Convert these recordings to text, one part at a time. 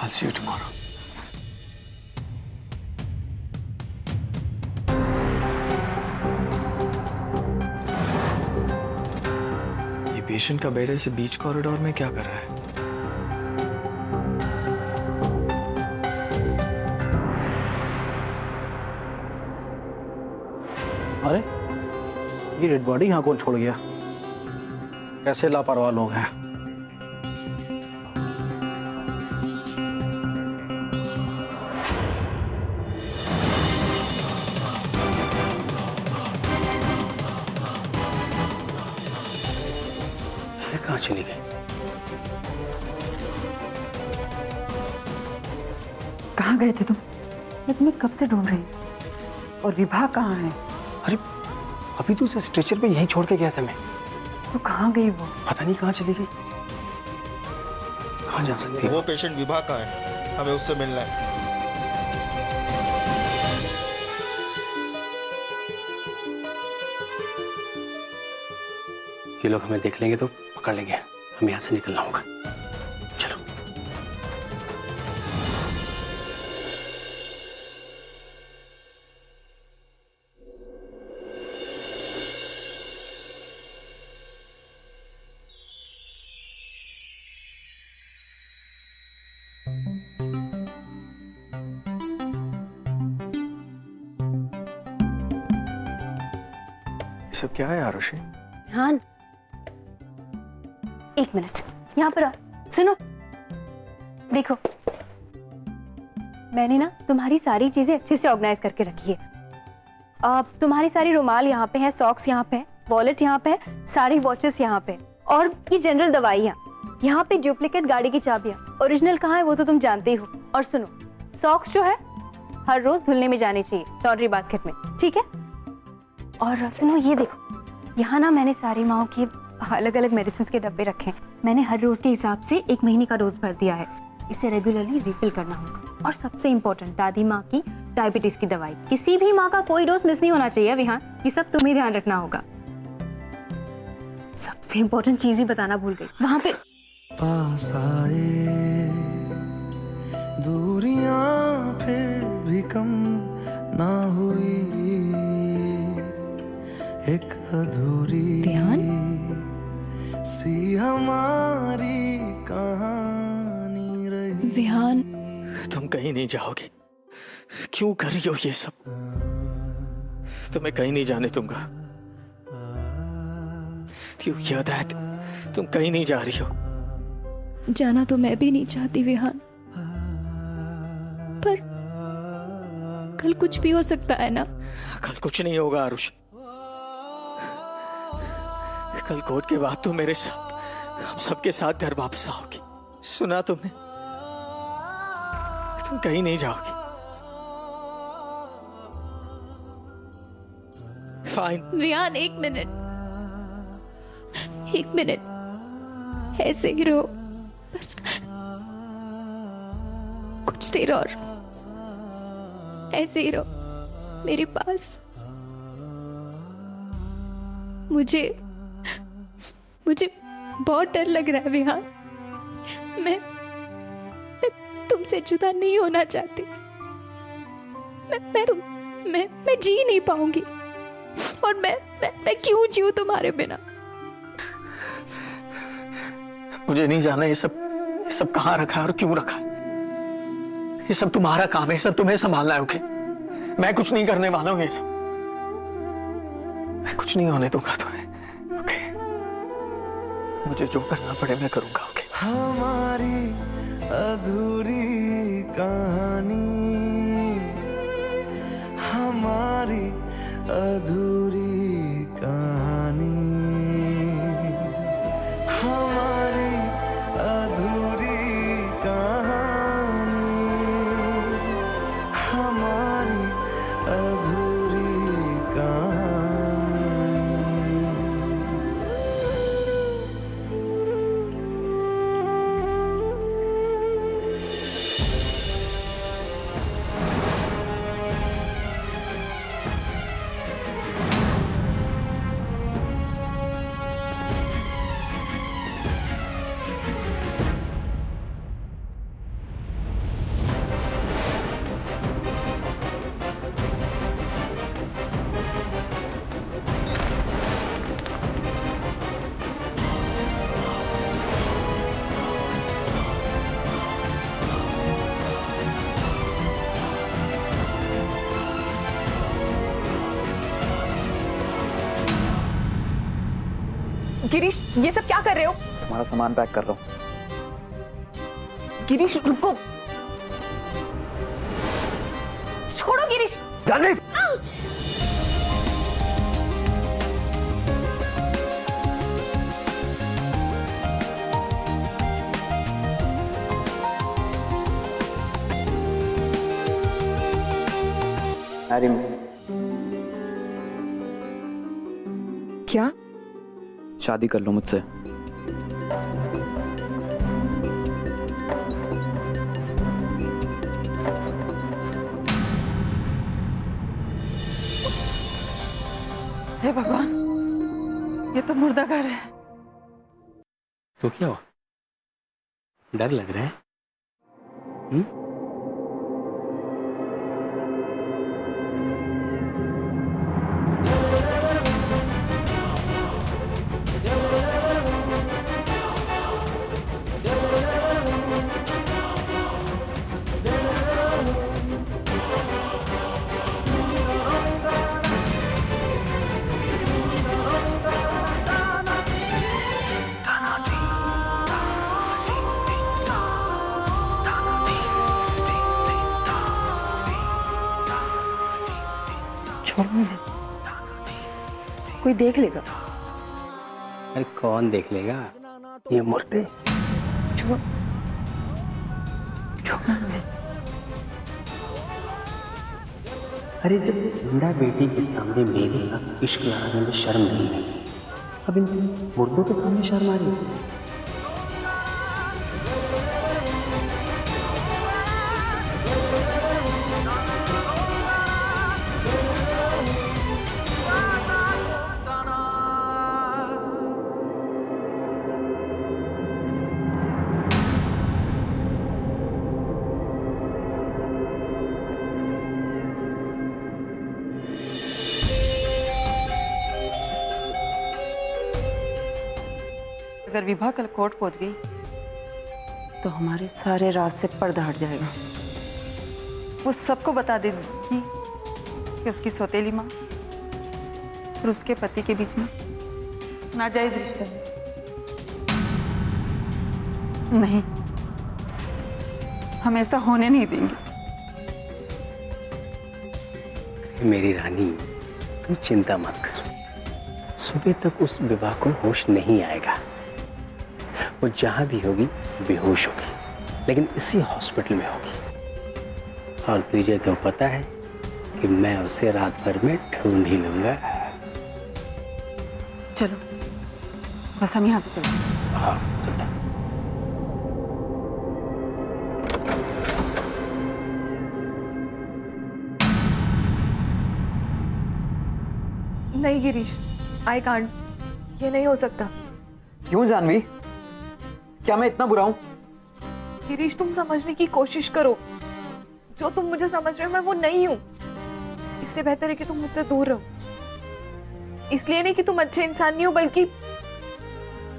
I'll see you tomorrow. ये patient का bed ऐसे बीच कॉरिडोर में क्या कर रहा है? अरे ये डेड बॉडी यहाँ कौन छोड़ गया? कैसे लापरवाह लोग हैं। ये कहाँ चली गई? कहाँ गए थे तुम? मैं तुम्हें कब से ढूंढ रही हूँ। और विभा कहाँ है? अरे अभी तो उसे स्ट्रेचर पे यहीं छोड़ के गया था मैं। तो कहाँ गई वो? पता नहीं कहाँ चली गई। कहाँ जा सकती है? वो पेशेंट विभा का है, हमें उससे मिलना है। ये लोग हमें देख लेंगे तो पकड़ लेंगे। हमें यहाँ से निकलना होगा। चलो। ये सब क्या है आरुषि? हाँ, एक मिनट यहाँ पर आ। सुनो, देखो मैंने ना तुम्हारी सारी चीजें अच्छे से ऑर्गेनाइज करके रखी है। अब तुम्हारी सारी रुमाल यहाँ पे है, सॉक्स यहाँ पे है, वॉलेट यहाँ पे है, सारी वॉचेस यहाँ पे, और ये जनरल दवाइयाँ यहाँ पे, डुप्लीकेट गाड़ी की चाबियाँ। ओरिजिनल कहाँ है वो तो तुम जानते ही हो। और सुनो, सॉक्स जो है हर रोज धुलने में जाने चाहिए लॉन्ड्री बास्केट में, ठीक है? और सुनो ये देखो, यहाँ ना मैंने सारी माओ के अलग अलग मेडिसिन के डब्बे रखे हैं। मैंने हर रोज के हिसाब से 1 महीने का डोज भर दिया है। इसे रेगुलरली रिफिल करना होगा। और सबसे इम्पोर्टेंट, दादी माँ की डायबिटीज की दवाई। किसी भी माँ का कोई डोज मिस नहीं होना चाहिए विहान, ये सब तुम्हें ध्यान रखना होगा। सबसे इम्पोर्टेंट चीज ही बताना भूल गई। वहाँ पे पास आए दूरियां फिर भी कम ना हुई, एक अधूरी सी हमारी कहानी रही। विहान, तुम कहीं नहीं जाओगे। क्यों कर रही हो ये सब? तुम्हें कहीं नहीं जाने दूंगा। You hear that? तुम कहीं नहीं जा रही हो। जाना तो मैं भी नहीं चाहती विहान, पर कल कुछ भी हो सकता है ना। कल कुछ नहीं होगा आरुष। कल कोर्ट के बाद तुम मेरे साथ, हम सबके साथ घर वापस आओगी। सुना तुमने? तुम कहीं नहीं जाओगी। फाइन। विहान, एक मिनट ऐसे ही रहो बस कुछ देर और, ऐसे ही रहो मेरे पास। मुझे बहुत डर लग रहा है विहान। मैं तुमसे जुदा नहीं होना चाहती। मैं जी नहीं पाऊंगी। और मैं क्यों जीऊं तुम्हारे बिना? मुझे नहीं जाना ये सब कहाँ रखा है और क्यों रखा है। ये सब तुम्हारा काम है, ये सब तुम्हें संभालना है। ओके, मैं कुछ नहीं करने वाला हूँ। ये सब मैं कुछ नहीं होने दूंगा तुम्हें। ओके, मुझे जो करना पड़े मैं करूंगा। ओके। हमारी अधूरी कहानी, हमारी अधूरी कहानी, हमारी अधूरी कहानी, हमारी अधूरी कहानी। गिरीश, ये सब क्या कर रहे हो? तुम्हारा सामान पैक कर रहा हूँ। गिरीश रुको, छोड़ो गिरीश। जान्हवी! क्या? शादी कर लो मुझसे। हे भगवान, ये तो मुर्दा घर है। तो क्या हुआ? डर लग रहा है? छोड़ मुझे, कोई देख लेगा। अरे कौन देख लेगा? ये मुर्दे। छोड़, छोड़ना मुझे। अरे जब जिंदा बेटी के सामने मेरे साथ इश्क लगाने में शर्म नहीं आई, अब इन मुर्दों के सामने शर्म आ रही है। अगर विभा कल कोर्ट पहुंच गई तो हमारे सारे राज से पर्दा हट जाएगा। वो सबको बता देगी कि उसकी सौतेली माँ और उसके पति के बीच में नाजायज रिश्ता है। नहीं, हम ऐसा होने नहीं देंगे। मेरी रानी, तुम चिंता मत कर। सुबह तक उस विवाह को होश नहीं आएगा। वो जहां भी होगी बेहोश होगी, लेकिन इसी हॉस्पिटल में होगी। और तुझे तो पता है कि मैं उसे रात भर में ढूंढ ही लूंगा। चलो बस हम यहाँ से चलते। हाँ चलो। नहीं गिरीश, आई कांट, ये नहीं हो सकता। क्यों जानवी? क्या मैं इतना बुरा हूं? गिरीश, तुम समझने की कोशिश करो। जो तुम मुझे समझ रहे हो मैं वो नहीं हूं। इससे बेहतर है कि तुम मुझसे दूर रहो। इसलिए नहीं कि तुम अच्छे इंसान नहीं हो, बल्कि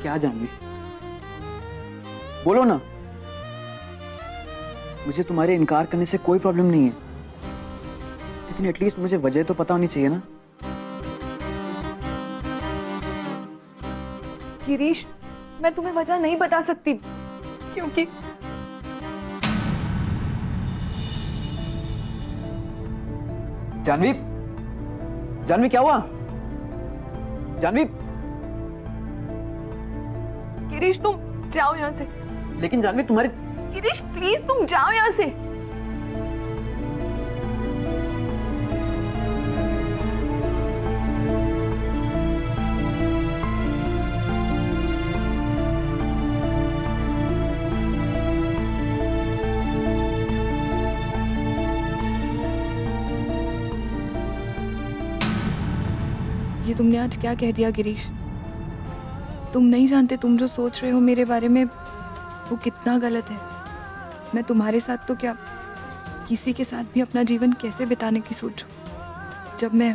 क्या जानवी? बोलो ना। मुझे तुम्हारे इनकार करने से कोई प्रॉब्लम नहीं है, लेकिन एटलीस्ट मुझे वजह तो पता होनी चाहिए ना। गिरीश, मैं तुम्हें वजह नहीं बता सकती, क्योंकि जानवी, जानवी क्या हुआ? जानवी! गिरीश तुम जाओ यहाँ से। लेकिन जानवी तुम्हारी... गिरीश प्लीज तुम जाओ यहाँ से। ये तुमने आज क्या कह दिया गिरीश? तुम नहीं जानते तुम जो सोच रहे हो मेरे बारे में वो कितना गलत है। मैं तुम्हारे साथ तो क्या किसी के साथ भी अपना जीवन कैसे बिताने की सोचूं, जब मैं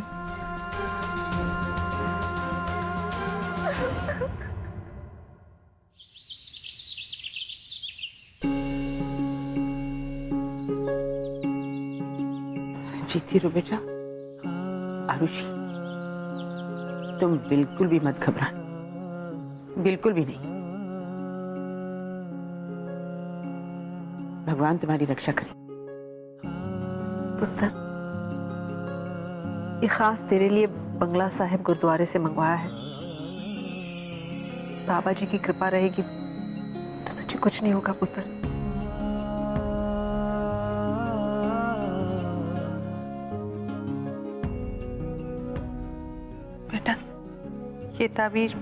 जीती रो बेटा। आरुषि, तुम बिल्कुल भी मत घबराना। बिल्कुल भी नहीं। भगवान तुम्हारी रक्षा करे। पुत्र, ये खास तेरे लिए बंगला साहिब गुरुद्वारे से मंगवाया है। बाबा जी की कृपा रहेगी तो तुझे कुछ नहीं होगा पुत्र। बेटा, ये ताबीज,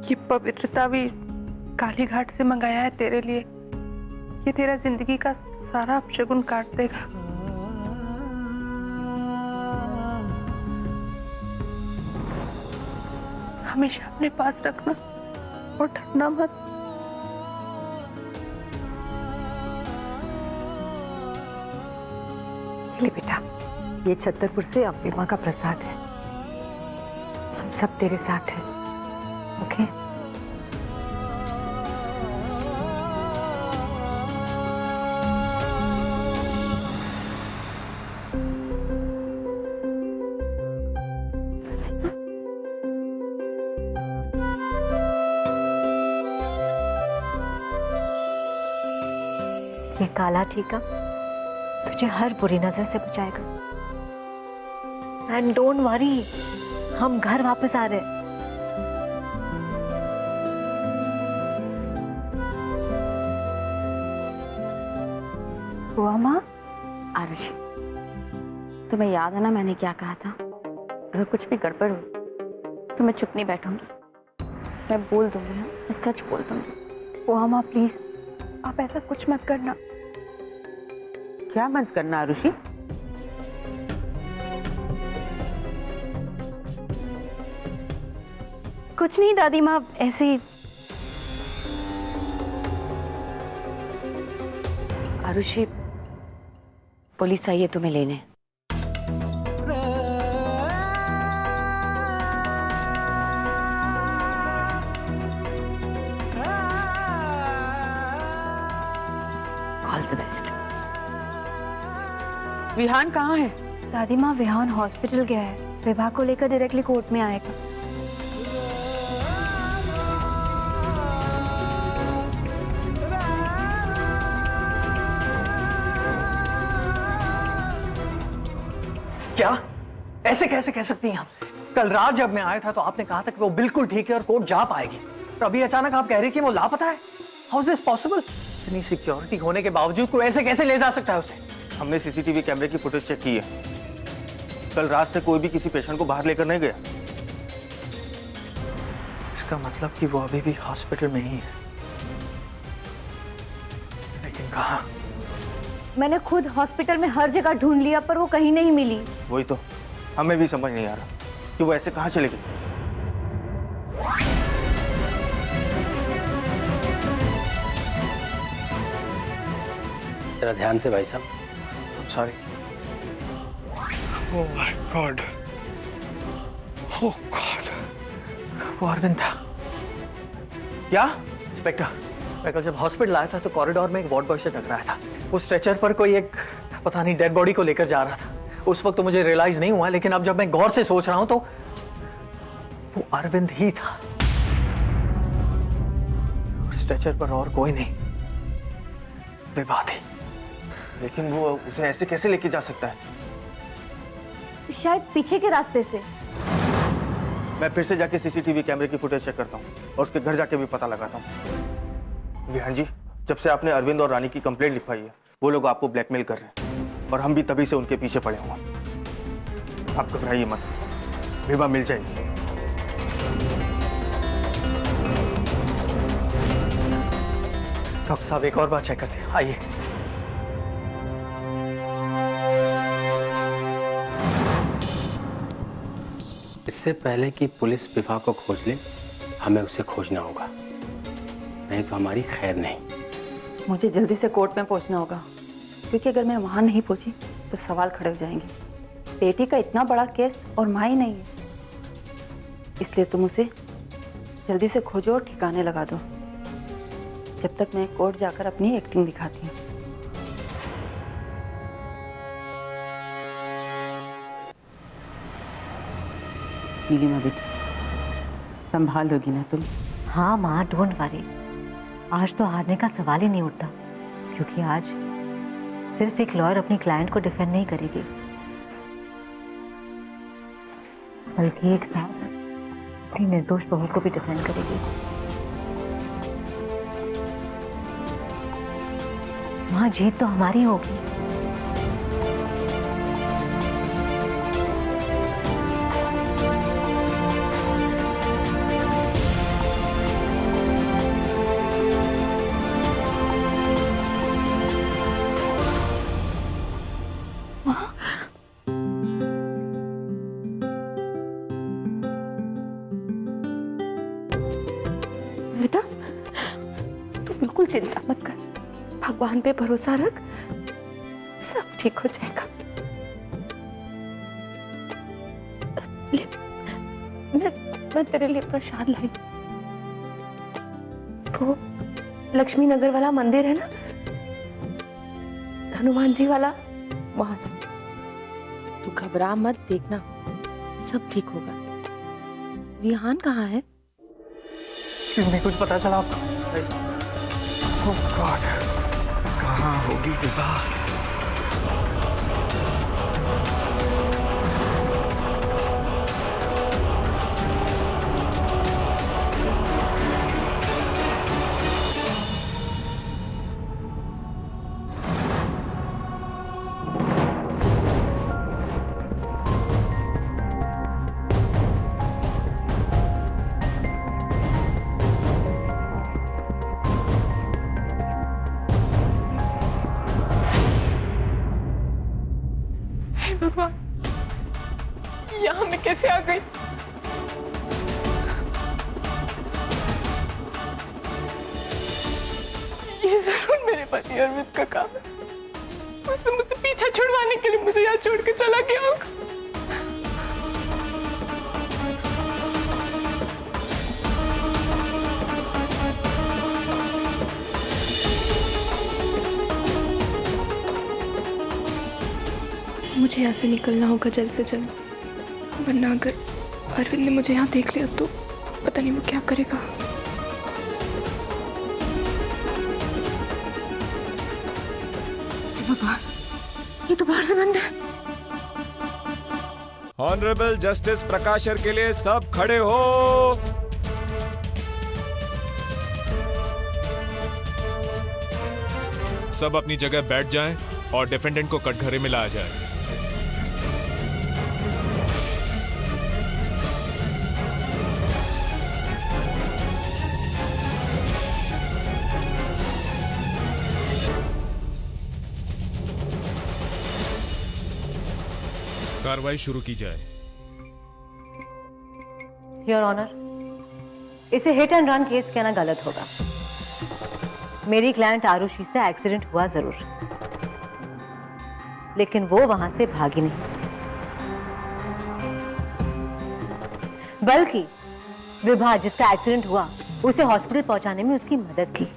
ये पवित्र ताबीज काली घाट से मंगाया है तेरे लिए। ये तेरा जिंदगी का सारा अपशगुन काट देगा। हमेशा अपने पास रखना और डरना मत। ले बेटा, ये छतरपुर से अम्बे माँ का प्रसाद है। हम सब तेरे साथ हैं, ओके? ये काला टीका तुझे हर बुरी नजर से बचाएगा। एंड डोंट वरी, हम घर वापस आ रहे हैं। हुआ माँ? आरुषि, तुम्हें याद है ना मैंने क्या कहा था? अगर कुछ भी गड़बड़ हो तो मैं चुप नहीं बैठूंगी, मैं बोल दूंगी। हाँ, मैं सच बोल दूंगी। वो माँ प्लीज, आप ऐसा कुछ मत करना। क्या मत करना आरुषि? कुछ नहीं दादी माँ, ऐसे ही। आरुषि, पुलिस आई है तुम्हें लेने। All the best. विहान कहाँ है? दादी माँ, विहान हॉस्पिटल गया है। विवाह को लेकर डायरेक्टली कोर्ट में आएगा। क्या? ऐसे कैसे कह सकती हैं आप? कल रात जब मैं आया था तो आपने कहा था कि वो बिल्कुल ठीक है और कोर्ट जा पाएगी, और अभी अचानक आप कह रही हैं कि वो लापता है। How is this possible? इतनी सिक्योरिटी होने के बावजूद कोई ऐसे कैसे ले जा सकता है उसे? हमने सीसीटीवी कैमरे की फुटेज चेक की है। कल रात से कोई भी किसी पेशेंट को बाहर लेकर नहीं गया। इसका मतलब कि वो अभी भी हॉस्पिटल में ही है, लेकिन कहाँ? मैंने खुद हॉस्पिटल में हर जगह ढूंढ लिया पर वो कहीं नहीं मिली। वही तो हमें भी समझ नहीं आ रहा कि वो ऐसे कहाँ चले गए। जरा ध्यान से भाई साहब। Sorry. Oh my God, oh God, वो अरविंद था। क्या? इंस्पेक्टर, मैं कल जब हॉस्पिटल आया था तो कॉरिडोर में एक वार्ड बॉय से टकराया था। वो स्ट्रेचर पर कोई एक पता नहीं डेड बॉडी को लेकर जा रहा था। उस वक्त तो मुझे रियलाइज नहीं हुआ, लेकिन अब जब मैं गौर से सोच रहा हूं तो वो अरविंद ही था। स्ट्रेचर पर और कोई नहीं, विभा थी। लेकिन वो उसे ऐसे कैसे लेके जा सकता है? शायद पीछे के रास्ते से। मैं फिर से जाके सीसीटीवी कैमरे की फुटेज चेक करता हूँ और उसके घर जाके भी पता लगाता हूँ। विहान जी, जब से आपने अरविंद और रानी की कंप्लेंट लिखवाई है, वो लोग आपको ब्लैकमेल कर रहे हैं और हम भी तभी से उनके पीछे पड़े हुए। आप घबराइए मत, विभा मिल जाएगी। डॉक्टर साहब, एक और बार चेक करते हैं, आइए। इससे पहले कि पुलिस विभा को खोज ले, हमें उसे खोजना होगा, नहीं तो हमारी खैर नहीं। मुझे जल्दी से कोर्ट में पहुंचना होगा, क्योंकि अगर मैं वहां नहीं पहुंची तो सवाल खड़े हो जाएंगे। बेटी का इतना बड़ा केस और माँ ही नहीं है, इसलिए तुम उसे जल्दी से खोजो और ठिकाने लगा दो, जब तक मैं कोर्ट जाकर अपनी एक्टिंग दिखाती हूँ। नीलिमा बेटी, संभाल लोगी ना तुम? हाँ माँ, डोंट वरी। आज तो हारने का सवाल ही नहीं उठता, क्योंकि आज सिर्फ एक लॉयर अपनी क्लाइंट को डिफेंड नहीं करेगी, बल्कि एक सास अपनी निर्दोष बहू को भी डिफेंड करेगी। माँ, जीत तो हमारी होगी। बेटा, तू बिल्कुल चिंता मत कर, भगवान पे भरोसा रख, सब ठीक हो जाएगा। मैं तेरे लिए प्रसाद लाई। वो लक्ष्मी नगर वाला मंदिर है ना, हनुमान जी वाला, वहां से। तू घबरा मत, देखना सब ठीक होगा। विहान कहाँ है? क्यों नहीं कुछ पता चला आपको? ओह गॉड, कहाँ होगी विभा? भगवान, यहाँ मैं कैसे आ गई? ये जरूर मेरे पति अरविंद का काम है। उसने मुझसे पीछा छुड़वाने के लिए मुझे यहाँ छोड़ के चला गया होगा। मुझे यहाँ से निकलना होगा जल्द से जल्द, वरना अगर अरविंद ने मुझे यहाँ देख लिया तो पता नहीं वो क्या करेगा। भगवान, ये तो बाहर से बंद है। ऑनरेबल जस्टिस प्रकाशर के लिए सब खड़े हो। सब अपनी जगह बैठ जाएं और डिफेंडेंट को कटघरे में लाया जाए। कार्रवाई शुरू की जाए। योर ऑनर, इसे हिट एंड रन केस कहना गलत होगा। मेरी क्लाइंट आरुषि से एक्सीडेंट हुआ जरूर, लेकिन वो वहां से भागी नहीं, बल्कि विभा जिसका एक्सीडेंट हुआ उसे हॉस्पिटल पहुंचाने में उसकी मदद की,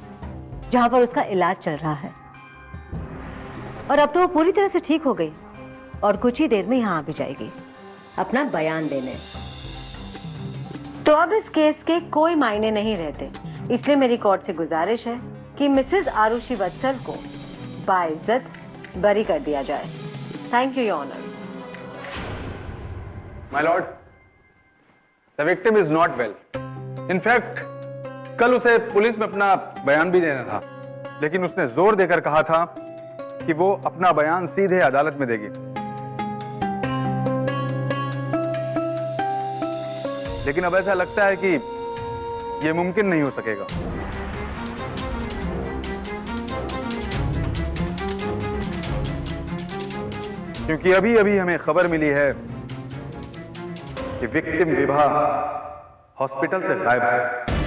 जहां पर उसका इलाज चल रहा है। और अब तो वो पूरी तरह से ठीक हो गई और कुछ ही देर में यहां आ भी जाएगी अपना बयान देने। तो अब इस केस के कोई मायने नहीं रहते, इसलिए मेरी कोर्ट से गुजारिश है कि मिसेस आरुषि वत्सल को बाइज्जत बरी कर दिया जाए। Thank you your honour. My lord, the victim is not well. In fact कल उसे पुलिस में अपना बयान भी देना था, लेकिन उसने जोर देकर कहा था कि वो अपना बयान सीधे अदालत में देगी। लेकिन अब ऐसा लगता है कि यह मुमकिन नहीं हो सकेगा। क्योंकि अभी अभी हमें खबर मिली है कि विक्टिम विभा हॉस्पिटल से गायब है।